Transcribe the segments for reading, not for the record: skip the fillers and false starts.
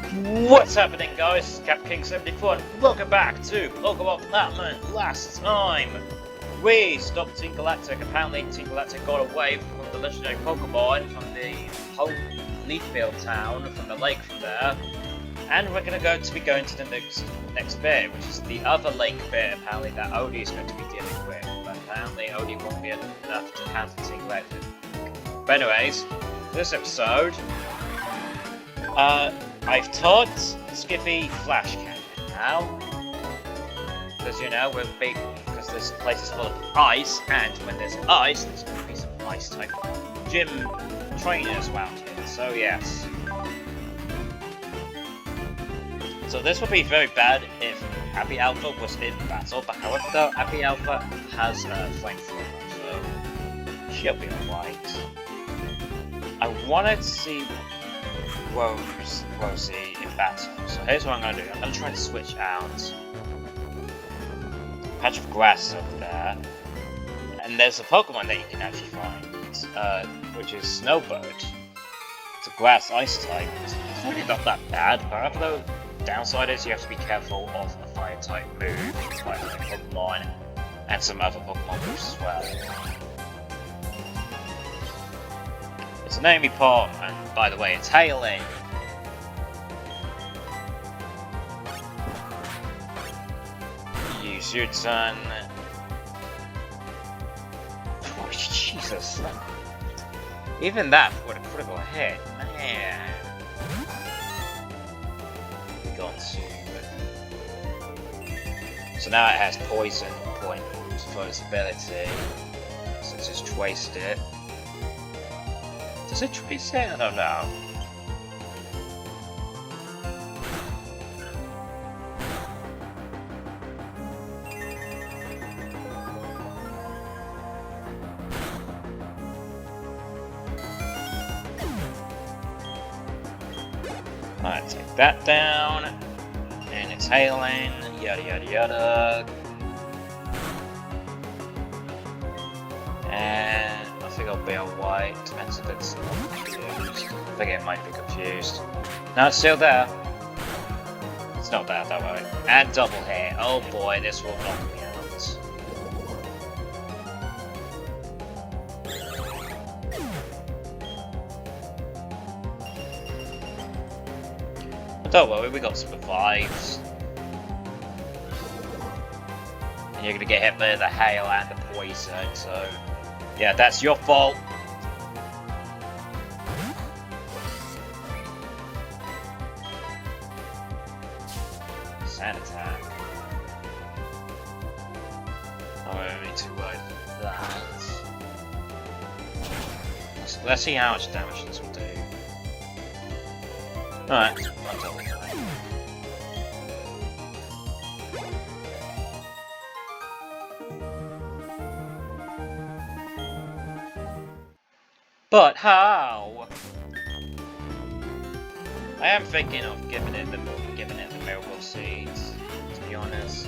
What's happening, guys? It's Cap King 74 and welcome back to Pokemon Platinum. Last time we stopped Team Galactic. Apparently Team Galactic got away from the legendary Pokemon from the whole Leaffield town, from the lake from there. And we're going to the next bit, which is the other lake bit apparently that Odie is going to be dealing with. But apparently Odie won't be enough to counter Team Galactic. But anyways, this episode I've taught Skippy Flash Cannon now, because you know because this place is full of ice, and when there's ice, there's going to be some ice type gym trainers around here. So yes. So this would be very bad if Abby Alpha was in battle, but however though, Abby Alpha has a flamethrower, so she'll be alright. I wanted to see Rosie in battle. So here's what I'm going to do. I'm going to try to switch out a patch of grass over there. And there's a Pokemon that you can actually find, which is Snowbird. It's a grass ice type. It's really not that bad, however though, the downside is you have to be careful of a fire type move, fire type Pokemon, and some other Pokemon moves as well. It's an enemy Pom, and by the way, it's hailing. Use your turn. Oh, Jesus. Even that would a critical hit. Man. We got to. So now it has poison point for its ability, since it's traced it. Does it trace it? I don't know. Alright, take that down. And it's hailing, yada yada yada. And I think I'll be alright. Depends if it's confused. I think it might be confused. No, it's still there. It's not bad that way. And double hit. Oh boy, this will knock me out. But don't worry, we got some revives. And you're gonna get hit by the hail and the poison, so yeah, that's your fault. Sand attack. Oh, I need to write that. Let's see how much damage this will do. Alright, one double time. But how? I am thinking of giving it the miracle seeds, to be honest.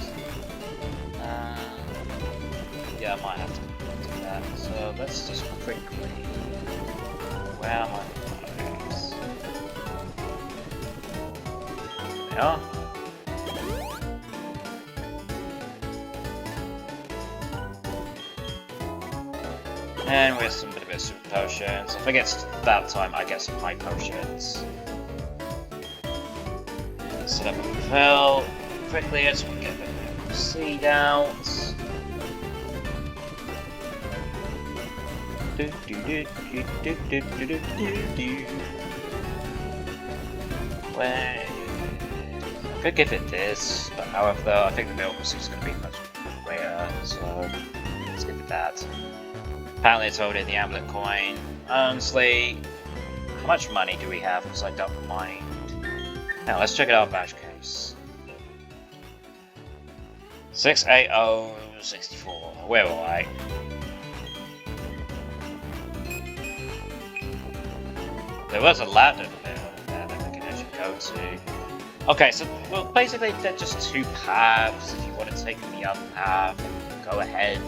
Yeah, I might have to do that. So let's just quickly. Where am I? There we are. And with some bit of super potions. I think it's about time I get some high potions. And set up a fill quickly. I just want to get the seed out. Wait. I could give it this, but however, though, I think the miracle seed is going to be much rare, so let's give it that. Apparently it's holding the amulet coin. Honestly, how much money do we have? Because I don't mind. Now let's check it out, badge case. 68064. We're alright. There was a ladder there that we can actually go to. Okay, so well, basically they're just two paths. If you want to take the other path, go ahead.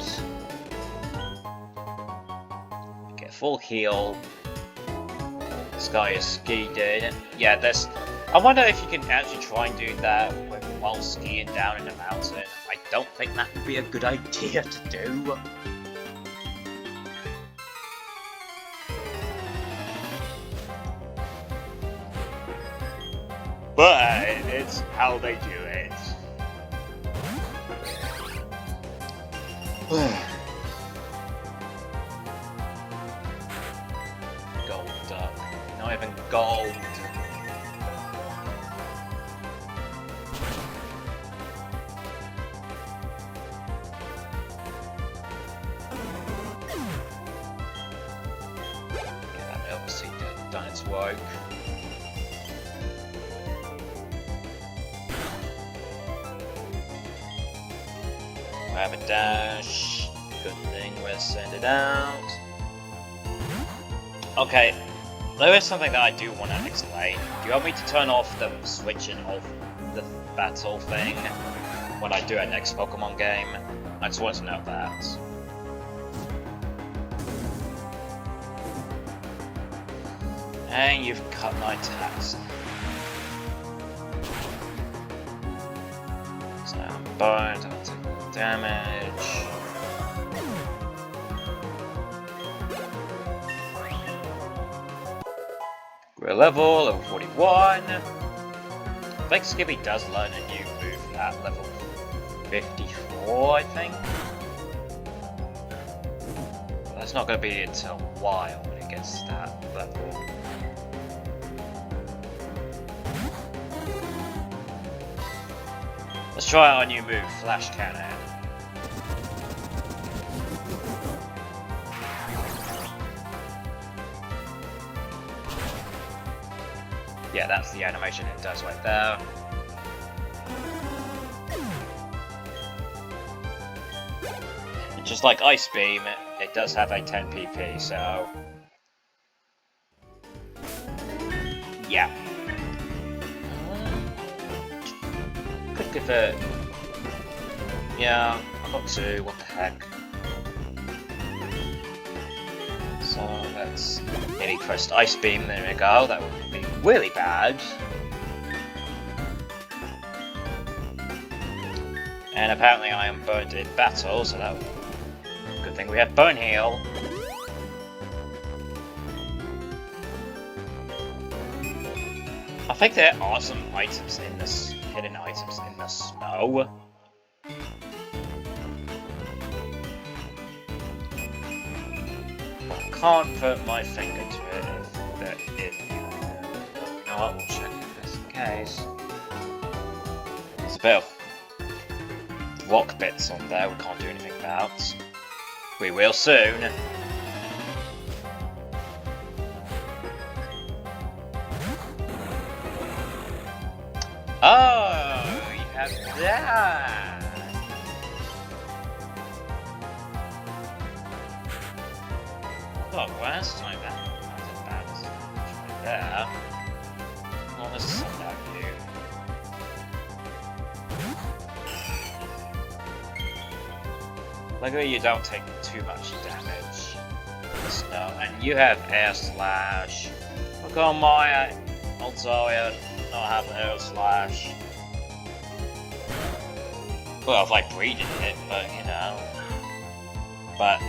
Full heal. This guy is skied in. Yeah, I wonder if you can actually try and do that while skiing down in a mountain. I don't think that would be a good idea to do. But it's how they do it. Gold duck. Not even gold. Get that obviously done its work. I have a dash. Good thing we'll send it out. Okay, there is something that I do want to explain. Do you want me to turn off the switching off the battle thing when I do a next Pokemon game? I just want to know that. And you've cut my attacks. So I'm burned, I'll take damage. We're level 41. I think Skippy does learn a new move at level 54, I think. But that's not going to be until a while when it gets to that level. Let's try our new move, Flash Cannon. Yeah, that's the animation it does right there. And just like Ice Beam, it does have a 10 PP, so... yeah. Could give it... yeah, I got 2, what the heck. So let's nearly pressed Ice Beam, there we go, that would be really bad. And apparently I am burnt in battle, so that would... good thing we have Bone Heal. I think there are some items in this, hidden items in the snow. Can't put my finger to it if that is. No, we'll check it just in case. There's a bit of rock bits on there we can't do anything about. We will soon. Oh, you have that. Well, last time that wasn't bad as right there. Well, let's send that view. Luckily, you don't take too much damage. So, and you have Air Slash. Look on my Altaria, not have Air Slash. Well, if I breeded it, but you know. But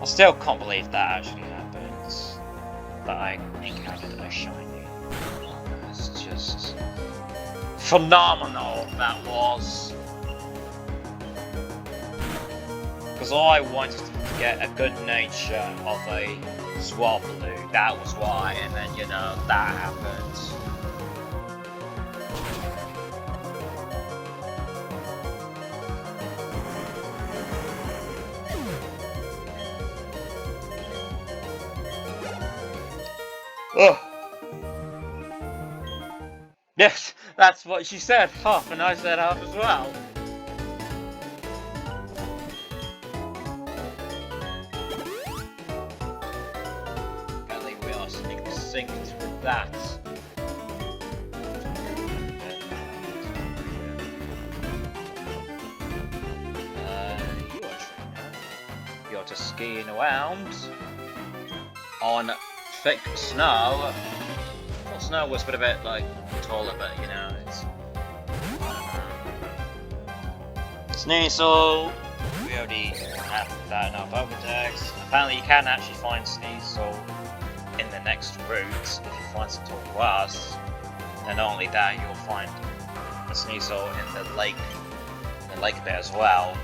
I still can't believe that actually happens. That I encountered a shiny. It's just phenomenal, that was. Because all I wanted to get a good nature of a Swablu, that was why, and then you know, that happened. Ugh. Yes, that's what she said, half, and I said half as well. Apparently we are synced with that. You are a trainer. You're just skiing around on thick snow. I thought snow was a bit like taller, but you know, it's. Sneasel! We already have that in our Pokédex. Apparently, you can actually find Sneasel in the next route if you find some tall grass. And not only that, you'll find a Sneasel in the lake bit as well.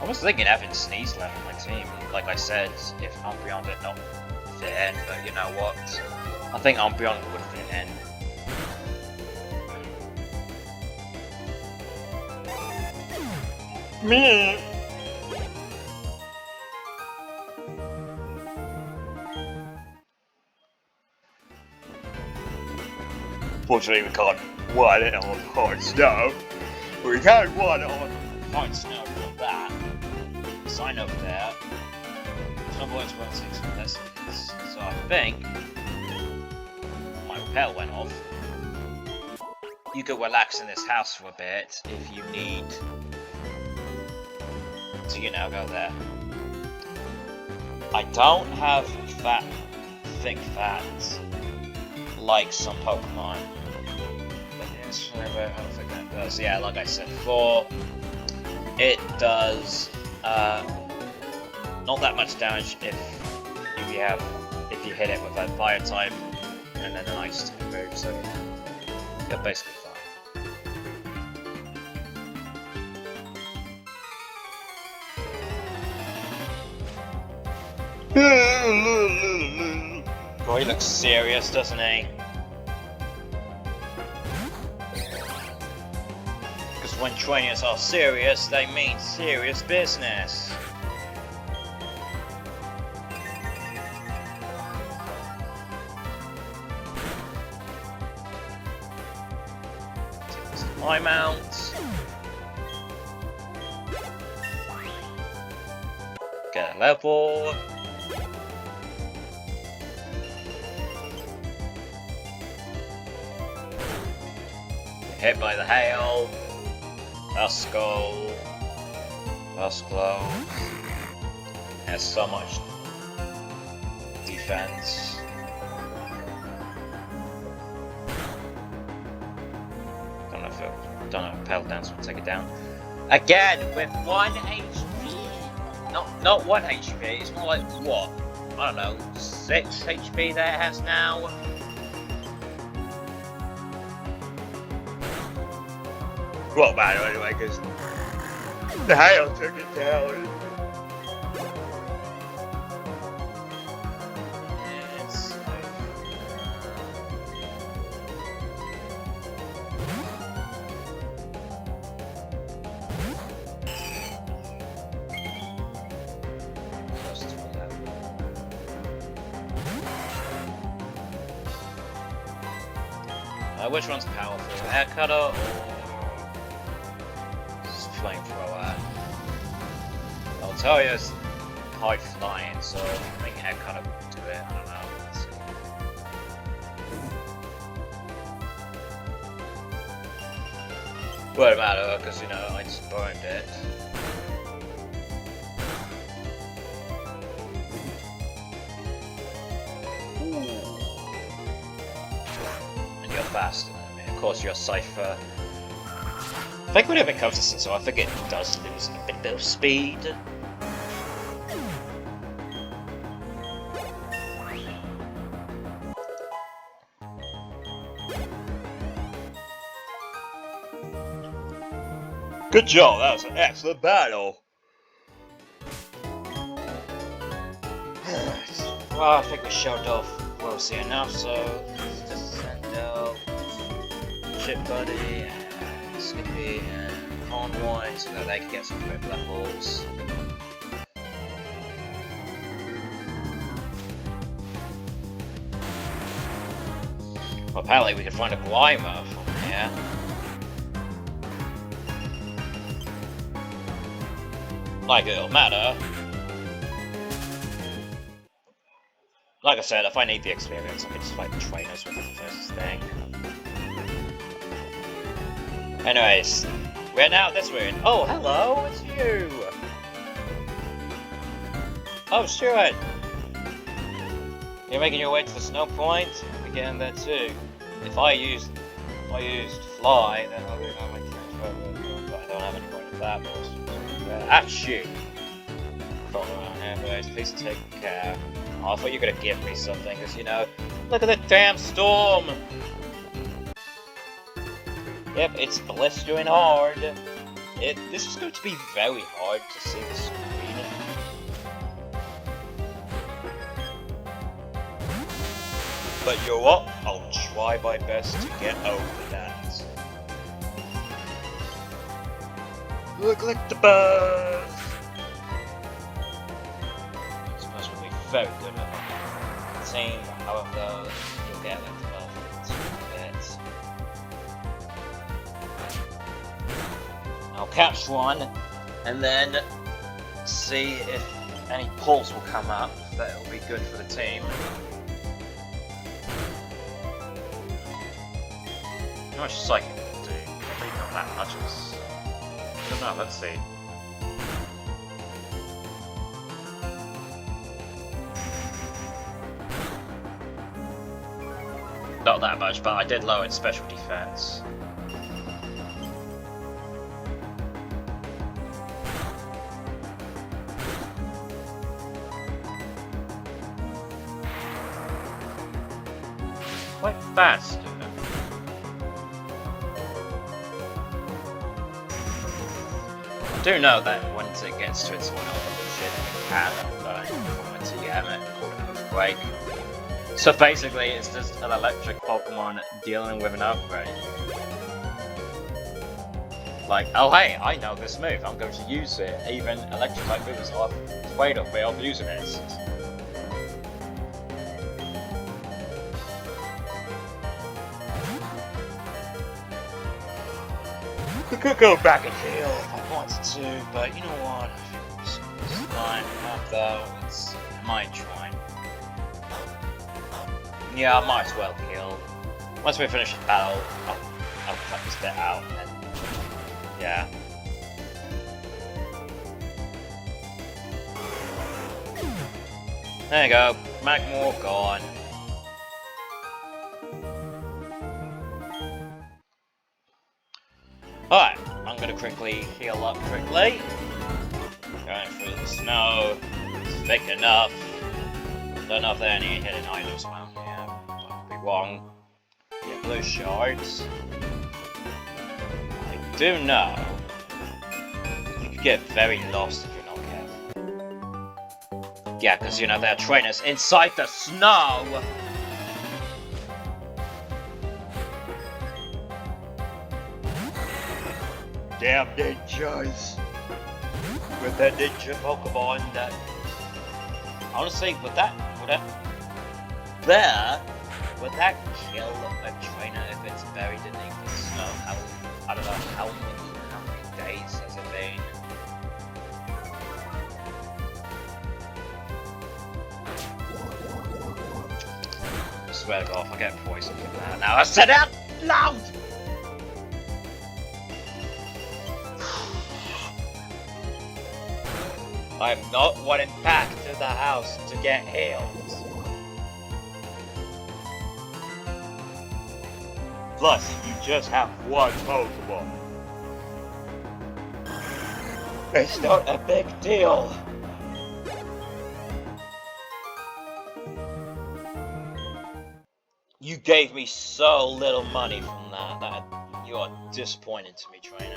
I was thinking having Sneasel on my team, like I said, if Umbreon did not fit in, but you know what? I think Umbreon would fit in. Me. Fortunately, we can't run it on hard snow. We can run it on hard snow from that. Sign up there. Snowboards 1.6 lessons. So I think my repel went off. You could relax in this house for a bit if you need. So you know, go there. I don't have thick fat like some Pokemon. But yes, I don't think that does. Yeah, like I said before, it does not that much damage if you hit it with a fire type and then an ice type move. So you're basically fine. Boy, he looks serious, doesn't he? Because when trainers are serious, they mean serious business. My mount. Get a level. Hit by the hail. That's go. That's close. Has so much defense. Don't know if Pale Dance will take it down. Again with 1 HP. Not 1 HP, it's more like what? I don't know, 6 HP that it has now. What matter anyway, because the hail took it down. Which one's powerful? Air Cutter or Flamethrower? I'll tell you it's high flying, so I think Air Cutter will do it. I don't know. Let's see. Won't matter, because you know I just burned it. Faster than me. Of course, your Cypher. I think whenever it comes to Sensor, I think it does lose a bit of speed. Good job, that was an excellent battle. Well, I think we showed off well see enough, so let's just send out Chip Buddy and Skippy and Convoy so that they can get some quick levels. Well, apparently we can find a Grimer from here. Like it'll matter. Like I said, if I need the experience, I can just fight the trainers with the first thing. Anyways, we're now this way. Oh, hello, it's you! Oh, sure. You're making your way to the snow point. We get in there too. If I used fly, then I'll make transfer. But I don't have any point of that. Ah, shoot. Crawling around here, boys. Please take care. Oh, I thought you were gonna give me something, because you know, look at the damn storm. Yep, it's blistering hard. This is going to be very hard to see the screen. But you know what? I'll try my best to get over that. Look like the birds! This must be very good at it. Same, however, you'll get like 12 bits. I'll catch one, and then see if any pulls will come up that will be good for the team. How much psychic will do? Maybe not that much. I don't know, let's see. Not that much, but I did lower its special defense. Quite fast. I do know that once it gets to its one evolution, it can burn into the element called an earthquake. So basically, it's just an electric Pokemon dealing with an earthquake. Like, oh hey, I know this move, I'm going to use it. Even electric type moves are afraid of me of using it. I could go back and heal if I wanted to, but you know what? It's fine. Though it's my try. Yeah, I might as well heal. Once we finish the battle, I'll cut this bit out and yeah. There you go. Magmore gone. Alright, I'm gonna quickly heal up quickly. Going through the snow. It's thick enough. Don't know if there are any hidden items around here. I'll be wrong. Yeah, blue shards. I do know you could get very lost if you're not careful. Yeah, because you know there are trainers inside the snow! Damn ninjas! With that ninja Pokemon that... Honestly, would that kill a trainer if it's buried underneath the snow? I don't know how many days has it been? I swear to God, if I get poisoned from that now, I said it out loud! I'm not running back to the house to get healed. Plus, you just have one Pokemon. It's not a big deal. You gave me so little money from that you are disappointing to me, trainer.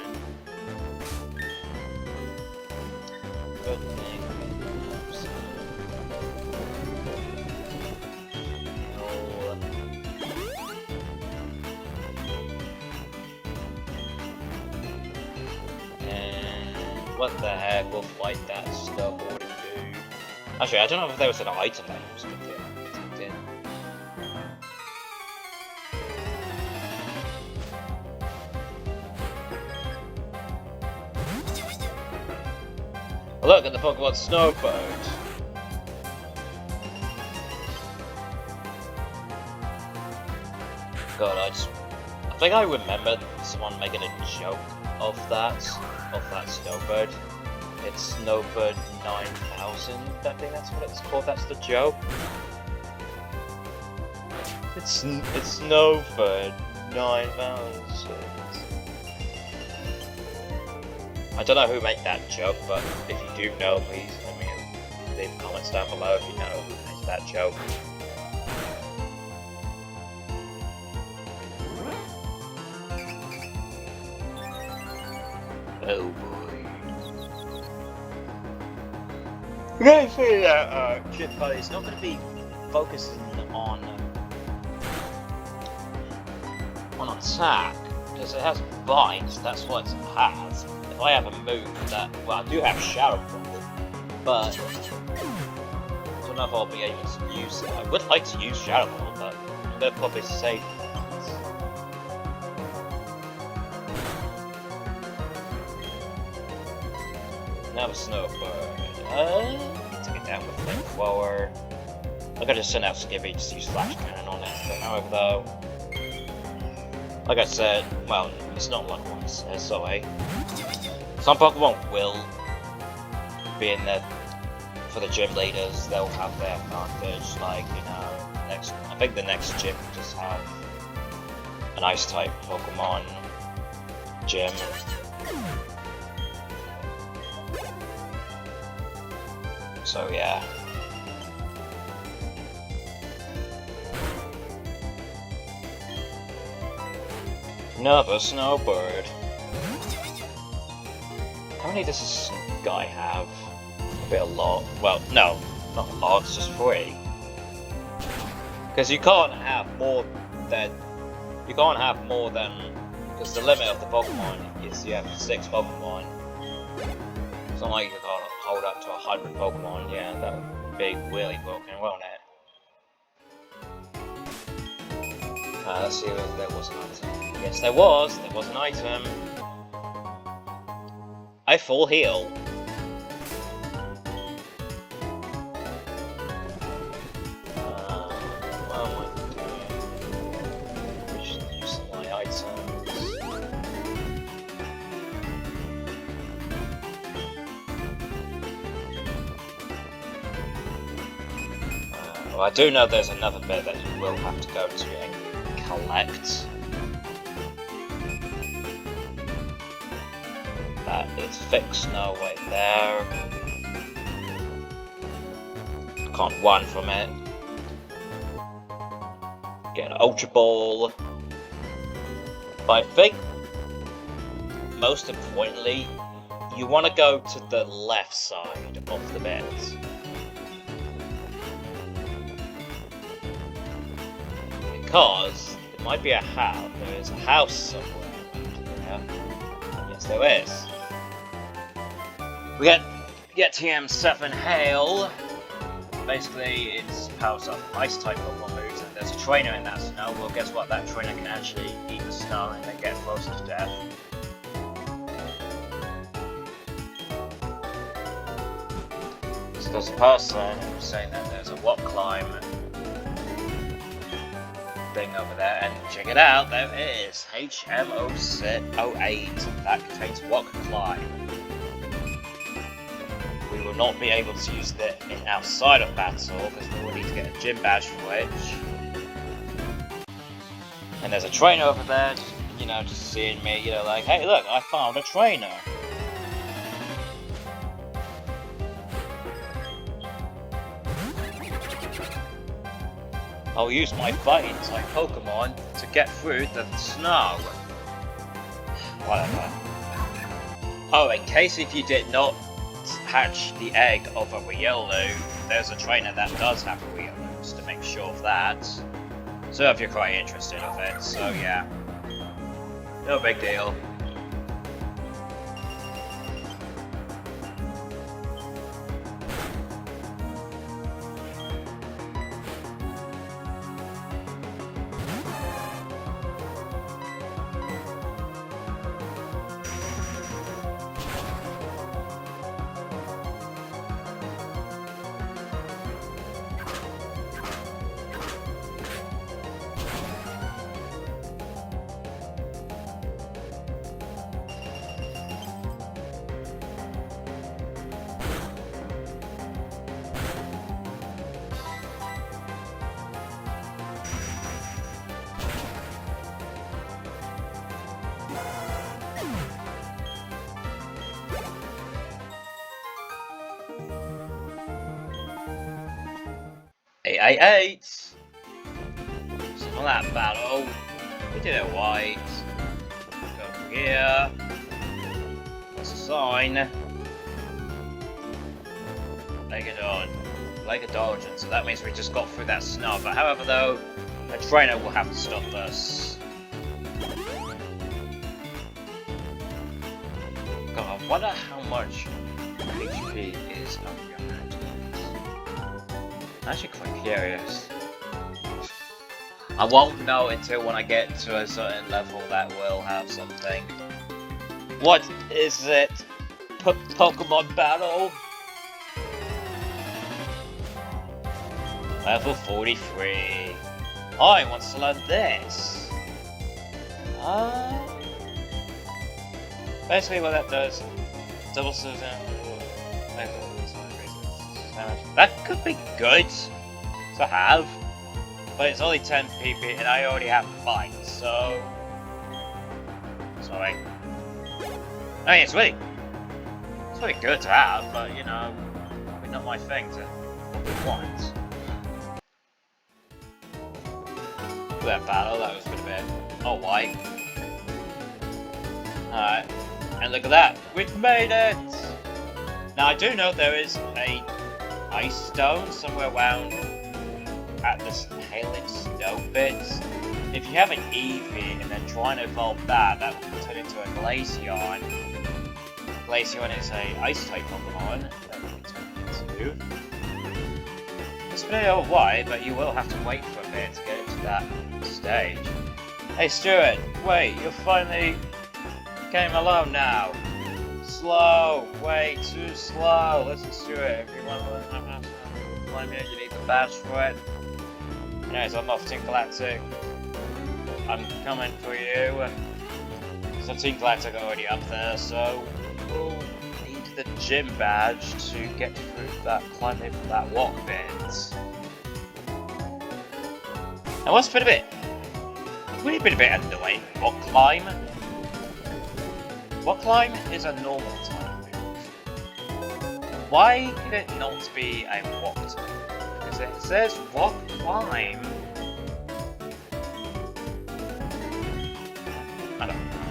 Good thing. And what the heck will fight that snowboard do? Actually, I don't know if there was an item that was good there. Look at the Pokemon Snowbird. God, I think I remember someone making a joke of that Snowbird. It's Snowbird 9000, I think that's what it's called, that's the joke. It's Snowbird 9000. I don't know who made that joke, but if you do know, please let me leave comments down below if you know who made that joke. Oh boy. I'm going to say that Chip Buddy is not going to be focusing on attack, because it has bites, that's what it has. If I have a move that, well, I do have Shadow Ball, but I don't know if I'll be able to use it. I would like to use Shadow Ball, but I'm going to probably save it. Now a Snowbird. Take it down with Flamethrower. I'm gonna send out Skibby just to use Flash Cannon on it. But however, though, like I said, well, it's not like what it says, so some Pokemon will be in there for the gym leaders. They'll have their advantage. Like, you know, I think the next gym will just have an Ice type Pokemon gym. So yeah. Another Snowbird. How many does this guy have? A lot. Well, no, not a lot, it's just 3. Because you can't have more than... Because the limit of the Pokemon is you have 6 Pokemon. It's not like you can't hold up to 100 Pokemon. Yeah, that would be really broken, won't it? Let's see if there was an item. Yes, there was an item. I full heal. What am I doing? We should use my items. Well, I do know there's another bit that you will have to go to and collect. That is fixed now, right there. I can't run from it. Get an Ultra Ball. But I think, most importantly, you want to go to the left side of the bed. Because there might be a house. There is a house somewhere around here. Yes, there is. We get TM7 Hail. Basically, it's powers up ice type Pokemon moves, and there's a trainer in that snow. Well, guess what? That trainer can actually eat the snow and then get frozen to death. So there's a person who's saying that there's a rock climb thing over there, and check it out, there it is, HM08, that contains rock climb. We will not be able to use it outside of battle, because we will need to get a gym badge for it. And there's a trainer over there, just, you know, just seeing me, you know, like, hey look, I found a trainer. I'll use my fighting type Pokemon to get through the snow. Whatever. Oh, in case if you did not hatch the egg of a Riolu, there's a trainer that does have a Riolu, just to make sure of that. So if you're quite interested of it, so yeah. No big deal. 888. So on that battle, we did it white. Go here. That's a sign. Like a dodging, so that means we just got through that snow. But however though, a trainer will have to stop us. God, I wonder how much HP is on your hand. I'm actually quite curious. I won't know until when I get to a certain level that will have something. What is it? Pokemon battle? Level 43. I want to learn this. Basically what that does, double Susan. That could be good to have, but it's only 10 PP and I already have 5, so... Sorry. I mean, it's really good to have, but you know, probably not my thing to want. That battle, that was a bit oh white. Alright, and look at that, we've made it! Now I do know there is a ice stone somewhere around at this Hailing Snow bit. If you have an Eevee and then try and evolve that will turn into a Glaceon. Glaceon is a ice type Pokemon that we can turn into. It's a bit old white, but you will have to wait for a bit to get into that stage. Hey Stuart, wait, you finally came alone now. Slow, way too slow. Listen Stuart, if you want to climb it, you need the badge for it. Anyways, I'm off Team Galactic. I'm coming for you. So Team Galactic are already up there, so we'll need the gym badge to get through that climbing for that walk bit. Now what's been a bit annoying, Rock Climb. Rock Climb is a normal type move. Why could it not be a Rock type? Because it says Rock Climb. I don't know.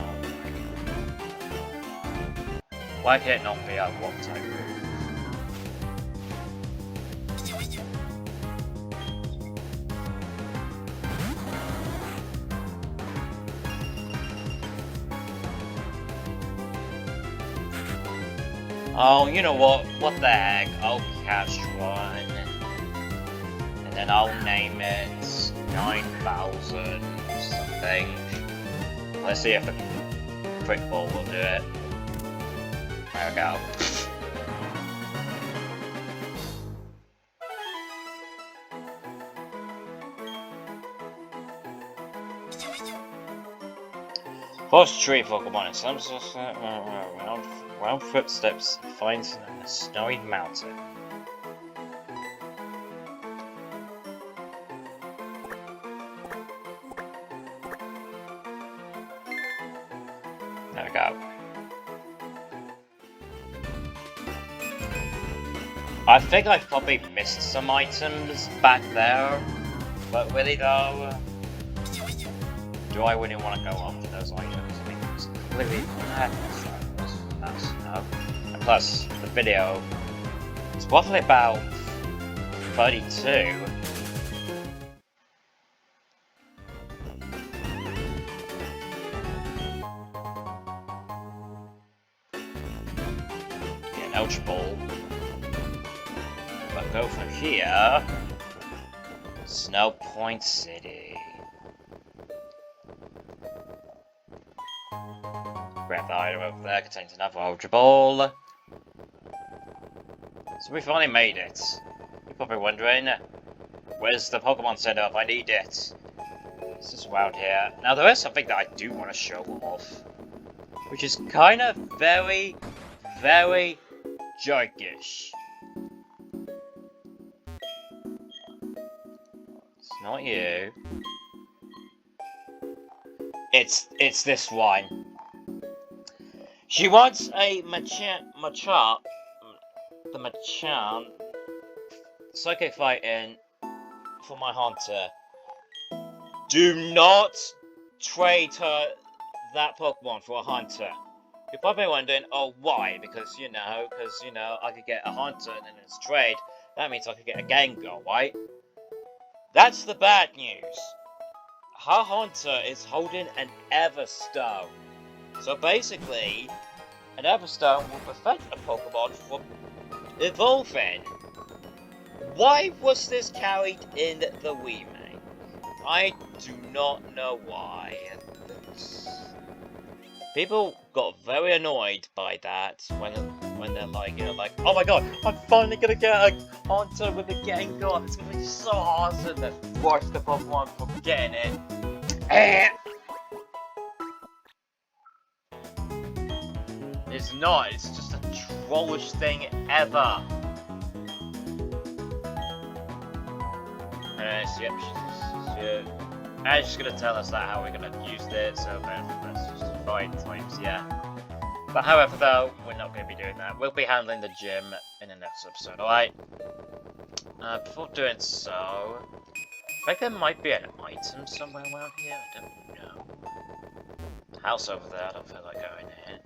Why can it not be a Rock type move? Oh, you know what? What the heck? I'll catch one. And then I'll name it 9,000 something. Let's see if the quick ball will do it. There we go. Horse tree Pokemon in some sort of round footsteps finds in a snowy mountain. There we go. I think I've probably missed some items back there, but really though, do I really want to go after those items? I mean, it's clearly that's no. And plus, the video is roughly about 32. Yeah, eligible. But go from here. Snow Point City. Grab the item over there, contains another Ultra Ball. So we finally made it. You're probably wondering, where's the Pokemon setup? I need it. It's just around here. Now there is something that I do want to show off, which is kind of very, very jerkish. It's not you. It's this one. She wants a Machamp, the Machamp, Psychic Fighting for my hunter. Do not trade her that Pokemon for a hunter. You're probably wondering, oh, why? Because, you know, I could get a hunter and then it's trade. That means I could get a Gengar, right? That's the bad news. Her hunter is holding an Everstone. So basically, an Everstone will prevent a Pokemon from evolving. Why was this carried in the remake? I do not know why. People got very annoyed by that when they're like, you know, like, oh my god, I'm finally gonna get a hunter with a Gengar. It's gonna be so awesome. Then force the Pokemon from getting it. It's not. It's just the trollish thing ever. Yep, and she's gonna tell us that how we're gonna use this, so that's just fine times, yeah. But however, though, we're not gonna be doing that. We'll be handling the gym in the next episode, alright? Before doing so, I think there might be an item somewhere around here. I don't know. House over there. I don't feel like going in.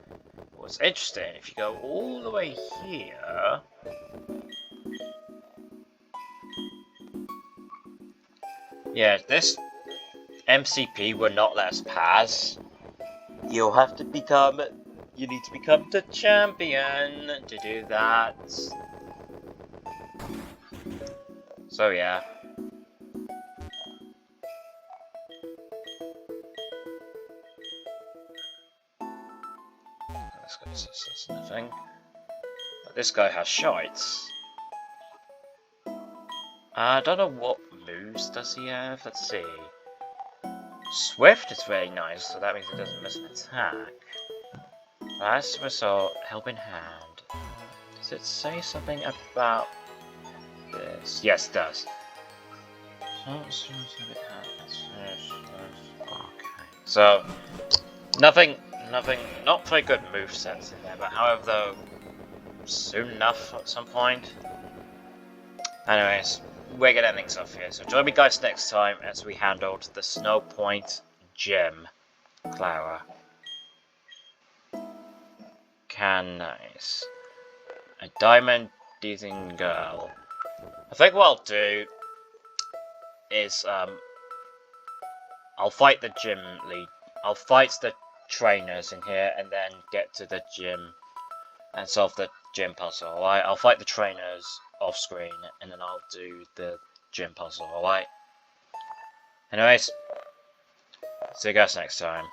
What's interesting, if you go all the way here. Yeah, this MCP will not let us pass. You'll have to become. You need to become the champion to do that. So yeah. This guy says nothing. But this guy has shites. I don't know what moves does he have. Let's see. Swift is very nice, so that means it doesn't miss an attack. Last result, helping hand. Does it say something about this? Yes, it does. Okay. So, nothing, not very good movesets in there, but however, though, soon enough at some point. Anyways, we're gonna end things off here, so join me guys next time as we handled the Snow Point Gym. Clara. Nice. A diamond teasing girl. I think what I'll do is I'll fight the gym lead. I'll fight the trainers in here and then get to the gym and solve the gym puzzle, alright? I'll fight the trainers off screen and then I'll do the gym puzzle, alright? Anyways, see you guys next time.